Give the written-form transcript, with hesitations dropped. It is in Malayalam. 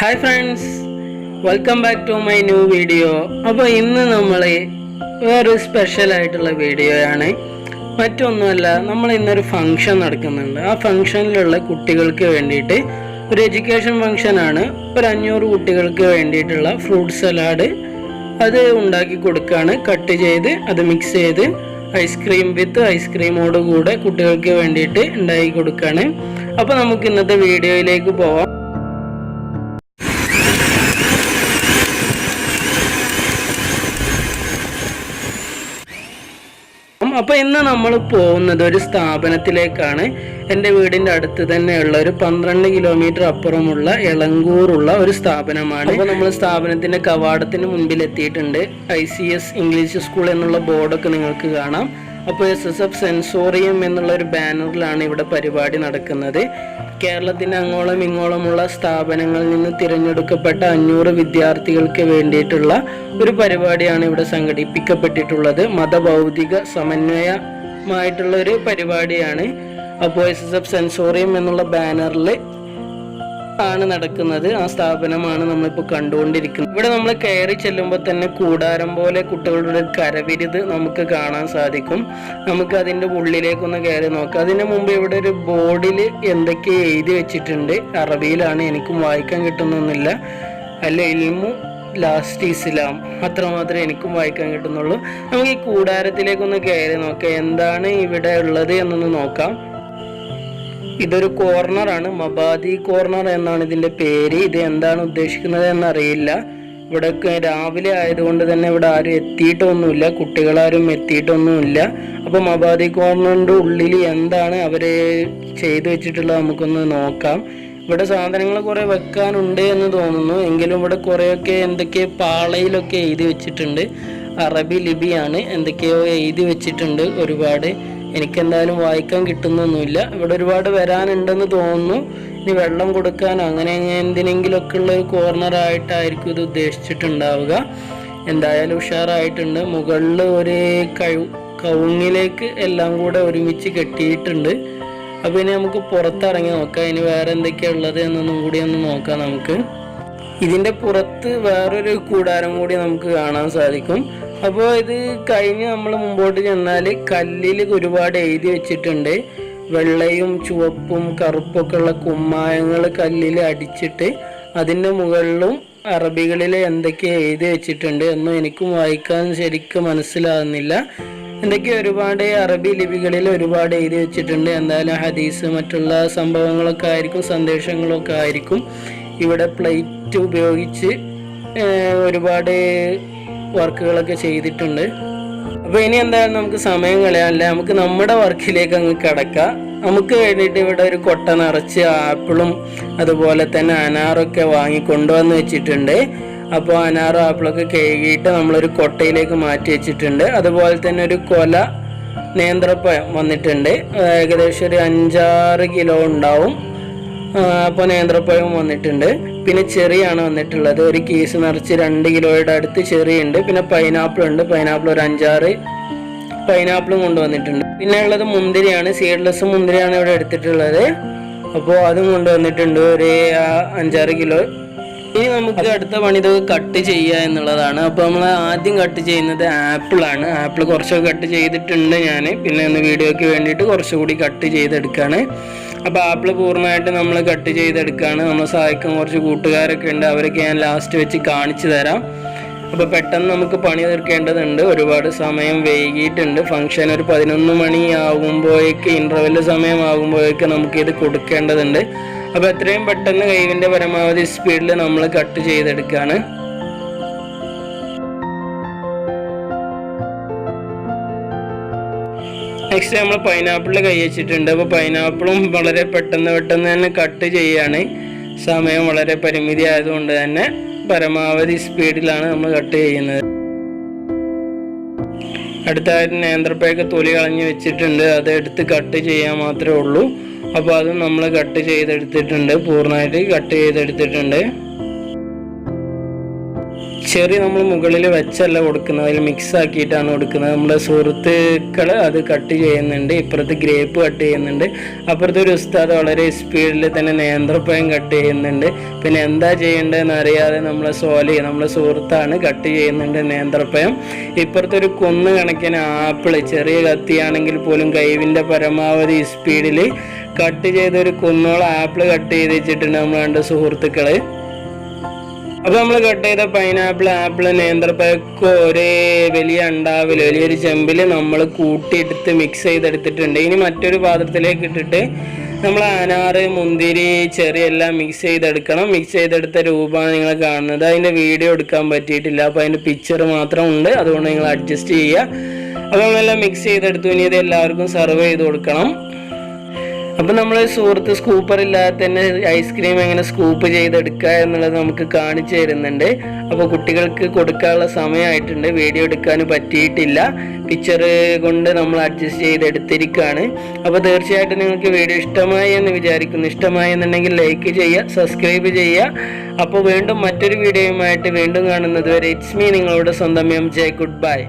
Hi friends, welcome back to my new video. അപ്പോൾ ഇന്ന് നമ്മൾ വേറൊരു സ്പെഷ്യൽ ആയിട്ടുള്ള വീഡിയോ ആണ്. മറ്റൊന്നുമല്ല, നമ്മൾ ഇന്നൊരു ഫംഗ്ഷൻ നടക്കുന്നുണ്ട്. ആ ഫംഗ്ഷനിലുള്ള കുട്ടികൾക്ക് വേണ്ടിയിട്ട് ഒരു എഡ്യൂക്കേഷൻ ഫംഗ്ഷൻ ആണ്. ഒരു 500 കുട്ടികൾക്ക് വേണ്ടിയിട്ടുള്ള ഫ്രൂട്ട് സലാഡ് അത് ഉണ്ടാക്കി കൊടുക്കുകയാണ്. കട്ട് ചെയ്ത് അത് മിക്സ് ചെയ്ത് ഐസ്ക്രീം വിത്ത് ഐസ്ക്രീമോട് കൂടെ കുട്ടികൾക്ക് വേണ്ടിയിട്ട് ഉണ്ടാക്കി കൊടുക്കുകയാണ്. അപ്പോൾ നമുക്ക് ഇന്നത്തെ വീഡിയോയിലേക്ക് പോവാം. അപ്പോൾ ഇന്ന് നമ്മൾ പോകുന്നത് ഒരു സ്ഥാപനത്തിലേക്കാണ്. എൻ്റെ വീടിൻ്റെ അടുത്ത് തന്നെയുള്ള ഒരു 12 കിലോമീറ്റർ അപ്പുറമുള്ള എളങ്കൂറുള്ള ഒരു സ്ഥാപനമാണ്. അപ്പോൾ നമ്മൾ സ്ഥാപനത്തിൻ്റെ കവാടത്തിന് മുൻപിൽ എത്തിയിട്ടുണ്ട്. ICS ഇംഗ്ലീഷ് സ്കൂൾ എന്നുള്ള ബോർഡൊക്കെ നിങ്ങൾക്ക് കാണാം. അപ്പോൾ SSF സെൻസോറിയം എന്നുള്ള ഒരു ബാനറിലാണ് ഇവിടെ പരിപാടി നടക്കുന്നത്. കേരളത്തിൻ്റെ അങ്ങോളം ഇങ്ങോളമുള്ള സ്ഥാപനങ്ങളിൽ നിന്ന് തിരഞ്ഞെടുക്കപ്പെട്ട 500 വിദ്യാർത്ഥികൾക്ക് വേണ്ടിയിട്ടുള്ള ഒരു പരിപാടിയാണ് ഇവിടെ സംഘടിപ്പിക്കപ്പെട്ടിട്ടുള്ളത്. മതഭൗതിക സമന്വയമായിട്ടുള്ള ഒരു പരിപാടിയാണ്. അപ്പോൾ SSF സെൻസോറിയം എന്നുള്ള ബാനറിൽ ആണ് നടക്കുന്നത്. ആ സ്ഥാപനമാണ് നമ്മളിപ്പോൾ കണ്ടുകൊണ്ടിരിക്കുന്നത്. ഇവിടെ നമ്മൾ കയറി ചെല്ലുമ്പോൾ തന്നെ കൂടാരം പോലെ കുട്ടികളുടെ കരവിരുത് നമുക്ക് കാണാൻ സാധിക്കും. നമുക്ക് അതിൻ്റെ ഉള്ളിലേക്കൊന്ന് കയറി നോക്കാം. അതിന് മുമ്പ് ഇവിടെ ഒരു ബോർഡിൽ എന്തൊക്കെ എഴുതി വെച്ചിട്ടുണ്ട്. അറബിയിലാണ്, എനിക്കും വായിക്കാൻ കിട്ടുന്നൊന്നുമില്ല. അല്ല ഇൽമു ലാസ്റ്റ് ഇസ്ലാം, അത്രമാത്രമേ എനിക്കും വായിക്കാൻ കിട്ടുന്നുള്ളൂ. നമുക്ക് ഈ കൂടാരത്തിലേക്കൊന്ന് കയറി നോക്കാം, എന്താണ് ഇവിടെ ഉള്ളത് എന്നൊന്ന് നോക്കാം. ഇതൊരു കോർണറാണ്, മബാദി കോർണർ എന്നാണ് ഇതിൻ്റെ പേര്. ഇത് എന്താണ് ഉദ്ദേശിക്കുന്നത് എന്നറിയില്ല. ഇവിടെയൊക്കെ രാവിലെ ആയതുകൊണ്ട് തന്നെ ഇവിടെ ആരും എത്തിയിട്ടൊന്നുമില്ല, കുട്ടികളാരും എത്തിയിട്ടൊന്നുമില്ല. അപ്പോൾ മബാദി കോർണറിൻ്റെ ഉള്ളിൽ എന്താണ് അവർ ചെയ്തു വെച്ചിട്ടുള്ളത് നമുക്കൊന്ന് നോക്കാം. ഇവിടെ സാധനങ്ങൾ കുറേ വെക്കാനുണ്ട് എന്ന് തോന്നുന്നു. എങ്കിലും ഇവിടെ കുറേയൊക്കെ എന്തൊക്കെ പാളയിലൊക്കെ എഴുതി വെച്ചിട്ടുണ്ട്. അറബി ലിപിയാണ്, എന്തൊക്കെയോ എഴുതി വെച്ചിട്ടുണ്ട് ഒരുപാട്. എനിക്കെന്തായാലും വായിക്കാൻ കിട്ടുന്നൊന്നുമില്ല. ഇവിടെ ഒരുപാട് വരാനുണ്ടെന്ന് തോന്നുന്നു. ഇനി വെള്ളം കൊടുക്കാൻ അങ്ങനെ എന്തിനെങ്കിലുമൊക്കെ ഉള്ള ഒരു കോർണറായിട്ടായിരിക്കും ഇത് ഉദ്ദേശിച്ചിട്ടുണ്ടാവുക. എന്തായാലും ഉഷാറായിട്ടുണ്ട്. മുകളിൽ ഒരു കവുങ്ങിലേക്ക് എല്ലാം കൂടെ ഒരുമിച്ച് കെട്ടിയിട്ടുണ്ട്. അപ്പോൾ ഇനി നമുക്ക് പുറത്തിറങ്ങി നോക്കാം. ഇനി വേറെ എന്തൊക്കെയാണ് ഉള്ളത് എന്നൊന്നും കൂടി ഒന്ന് നോക്കാം നമുക്ക്. ഇതിൻ്റെ പുറത്ത് വേറൊരു കൂടാരം കൂടി നമുക്ക് കാണാൻ സാധിക്കും. അപ്പോൾ ഇത് കഴിഞ്ഞ് നമ്മൾ മുമ്പോട്ട് ചെന്നാൽ കല്ലിൽ ഒരുപാട് എഴുതി വെച്ചിട്ടുണ്ട്. വെള്ളയും ചുവപ്പും കറുപ്പൊക്കെ ഉള്ള കുമ്മായങ്ങൾ കല്ലിൽ അടിച്ചിട്ട് അതിൻ്റെ മുകളിലും അറബികളിൽ എന്തൊക്കെയോ എഴുതി വെച്ചിട്ടുണ്ട് എന്നും എനിക്കും വായിക്കാൻ ശരിക്കും മനസ്സിലാകുന്നില്ല. എന്തൊക്കെയോ ഒരുപാട് അറബി ലിപികളിൽ ഒരുപാട് എഴുതി വെച്ചിട്ടുണ്ട്. എന്തായാലും ഹദീസ് മറ്റുള്ള സംഭവങ്ങളൊക്കെ ആയിരിക്കും, സന്ദേശങ്ങളൊക്കെ ആയിരിക്കും. ഇവിടെ പ്ലേറ്റ് ഉപയോഗിച്ച് ഒരുപാട് വർക്കുകളൊക്കെ ചെയ്തിട്ടുണ്ട്. അപ്പോൾ ഇനി എന്തായാലും നമുക്ക് സമയം കളയാനില്ല, നമുക്ക് നമ്മുടെ വർക്കിലേക്ക് അങ്ങ് കിടക്കാം. നമുക്ക് വേണ്ടിയിട്ട് ഇവിടെ ഒരു കൊട്ട നിറച്ച് ആപ്പിളും അതുപോലെ തന്നെ അനാറൊക്കെ വാങ്ങി കൊണ്ടുവന്ന് വെച്ചിട്ടുണ്ട്. അപ്പോൾ അനാറും ആപ്പിളൊക്കെ കഴുകിയിട്ട് നമ്മളൊരു കൊട്ടയിലേക്ക് മാറ്റി വെച്ചിട്ടുണ്ട്. അതുപോലെ തന്നെ ഒരു കൊല നേന്ത്രപ്പഴം വന്നിട്ടുണ്ട്. ഏകദേശം ഒരു 5-6 കിലോ ഉണ്ടാവും. അപ്പോൾ നേന്ത്രപ്പഴം വന്നിട്ടുണ്ട്. പിന്നെ ചെറിയാണ് വന്നിട്ടുള്ളത്. ഒരു കേസ് നിറച്ച് 2 കിലോയുടെ അടുത്ത് ചെറിയുണ്ട്. പിന്നെ പൈനാപ്പിൾ ഉണ്ട്. പൈനാപ്പിൾ ഒരു 5-6 പൈനാപ്പിളും കൊണ്ടുവന്നിട്ടുണ്ട്. പിന്നെ ഉള്ളത് മുന്തിരിയാണ്, സീഡ്ലെസ് മുന്തിരിയാണ് ഇവിടെ എടുത്തിട്ടുള്ളത്. അപ്പോൾ അതും കൊണ്ടുവന്നിട്ടുണ്ട്, ഒരു 5-6 കിലോ. ഇനി നമുക്ക് അടുത്ത പണി ഇത് കട്ട് ചെയ്യുക എന്നുള്ളതാണ്. അപ്പോൾ നമ്മൾ ആദ്യം കട്ട് ചെയ്യുന്നത് ആപ്പിളാണ്. ആപ്പിൾ കുറച്ചൊക്കെ കട്ട് ചെയ്തിട്ടുണ്ട് ഞാൻ. പിന്നെ ഒന്ന് വീഡിയോയ്ക്ക് വേണ്ടിയിട്ട് കുറച്ചുകൂടി കട്ട് ചെയ്തെടുക്കുകയാണ്. അപ്പോൾ ആപ്പിൾ പൂർണ്ണമായിട്ട് നമ്മൾ കട്ട് ചെയ്തെടുക്കുകയാണ്. നമ്മൾ സഹായിക്കാൻ കുറച്ച് കൂട്ടുകാരൊക്കെ ഉണ്ട്, അവരൊക്കെ ഞാൻ ലാസ്റ്റ് വെച്ച് കാണിച്ചു തരാം. അപ്പോൾ പെട്ടെന്ന് നമുക്ക് പണി തീർക്കേണ്ടതുണ്ട്. ഒരുപാട് സമയം വൈകിയിട്ടുണ്ട്. ഫംഗ്ഷൻ ഒരു 11 മണി ആകുമ്പോഴേക്ക്, ഇൻ്റർവെൽ സമയമാകുമ്പോഴേക്ക് നമുക്കിത് കൊടുക്കേണ്ടതുണ്ട്. അപ്പോൾ എത്രയും പെട്ടെന്ന് കഴിവിൻ്റെ പരമാവധി സ്പീഡിൽ നമ്മൾ കട്ട് ചെയ്തെടുക്കുകയാണ്. നെക്സ്റ്റ് നമ്മൾ പൈനാപ്പിളിൽ കൈ വെച്ചിട്ടുണ്ട്. അപ്പോൾ പൈനാപ്പിളും വളരെ പെട്ടെന്ന് തന്നെ കട്ട് ചെയ്യാണ്. സമയം വളരെ പരിമിതി ആയതുകൊണ്ട് തന്നെ പരമാവധി സ്പീഡിലാണ് നമ്മൾ കട്ട് ചെയ്യുന്നത്. അടുത്തായിട്ട് നേന്ത്രപ്പഴമൊക്കെ തൊലി കളഞ്ഞ് വെച്ചിട്ടുണ്ട്. അത് എടുത്ത് കട്ട് ചെയ്യാൻ മാത്രമേ ഉള്ളൂ. അപ്പോൾ അതും നമ്മൾ കട്ട് ചെയ്തെടുത്തിട്ടുണ്ട്, പൂർണ്ണമായിട്ട് കട്ട് ചെയ്തെടുത്തിട്ടുണ്ട്. ചെറി നമ്മൾ മുകളിൽ വെച്ചല്ല കൊടുക്കുന്നത്, അതിൽ മിക്സ് ആക്കിയിട്ടാണ് കൊടുക്കുന്നത്. നമ്മുടെ സുഹൃത്തുക്കൾ അത് കട്ട് ചെയ്യുന്നുണ്ട്, ഇപ്പുറത്ത് ഗ്രേപ്പ് കട്ട് ചെയ്യുന്നുണ്ട്, അപ്പുറത്തെ ഒരു ഉസ്താദ് വളരെ സ്പീഡിൽ തന്നെ നേന്ത്രപ്പഴം കട്ട് ചെയ്യുന്നുണ്ട്. പിന്നെ എന്താ ചെയ്യേണ്ടതെന്ന് അറിയാതെ നമ്മളെ നമ്മളെ സുഹൃത്താണ് കട്ട് ചെയ്യുന്നുണ്ട് നേന്ത്രപ്പഴം. ഇപ്പുറത്തെ ഒരു കുന്ന് കണക്കിന് ആപ്പിൾ, ചെറിയ കത്തിയാണെങ്കിൽ പോലും കൈവിൻ്റെ പരമാവധി സ്പീഡിൽ കട്ട് ചെയ്തൊരു കുന്നോളം ആപ്പിൾ കട്ട് ചെയ്ത് വെച്ചിട്ടുണ്ട് നമ്മൾ രണ്ട് സുഹൃത്തുക്കൾ. അപ്പോൾ നമ്മൾ കട്ട് ചെയ്ത പൈനാപ്പിൾ, ആപ്പിൾ, നേന്ത്രപ്പഴമൊക്കെ ഒരേ വലിയൊരു ചെമ്പിൽ നമ്മൾ കൂട്ടിയെടുത്ത് മിക്സ് ചെയ്തെടുത്തിട്ടുണ്ട്. ഇനി മറ്റൊരു പാത്രത്തിലേക്ക് ഇട്ടിട്ട് നമ്മൾ അനാറ്, മുന്തിരി, ചെറി എല്ലാം മിക്സ് ചെയ്തെടുക്കണം. മിക്സ് ചെയ്തെടുത്ത രൂപമാണ് നിങ്ങൾ കാണുന്നത്. അതിൻ്റെ വീഡിയോ എടുക്കാൻ പറ്റിയിട്ടില്ല, അപ്പോൾ അതിൻ്റെ പിക്ചർ മാത്രം ഉണ്ട്, അതുകൊണ്ട് നിങ്ങൾ അഡ്ജസ്റ്റ് ചെയ്യുക. അപ്പോൾ നമ്മളെല്ലാം മിക്സ് ചെയ്തെടുത്തു. ഇനി ഇത് എല്ലാവർക്കും സെർവ് ചെയ്ത് കൊടുക്കണം. അപ്പം നമ്മൾ സുഹൃത്ത് സ്കൂപ്പർ ഇല്ലാതെ തന്നെ ഐസ്ക്രീം എങ്ങനെ സ്കൂപ്പ് ചെയ്തെടുക്കുക എന്നുള്ളത് നമുക്ക് കാണിച്ചു തരുന്നുണ്ട്. അപ്പോൾ കുട്ടികൾക്ക് കൊടുക്കാനുള്ള സമയമായിട്ടുണ്ട്, വീഡിയോ എടുക്കാൻ പറ്റിയിട്ടില്ല, പിക്ചർ കൊണ്ട് നമ്മൾ അഡ്ജസ്റ്റ് ചെയ്തെടുത്തിരിക്കുകയാണ്. അപ്പോൾ തീർച്ചയായിട്ടും നിങ്ങൾക്ക് വീഡിയോ ഇഷ്ടമായി എന്ന് വിചാരിക്കുന്നു. ഇഷ്ടമായി എന്നുണ്ടെങ്കിൽ ലൈക്ക് ചെയ്യുക, സബ്സ്ക്രൈബ് ചെയ്യുക. അപ്പോൾ വീണ്ടും മറ്റൊരു വീഡിയോയുമായിട്ട് വീണ്ടും കാണുന്നത് വരെ ഇറ്റ്സ് മീ, നിങ്ങളുടെ സ്വന്തം MJ. Good bye.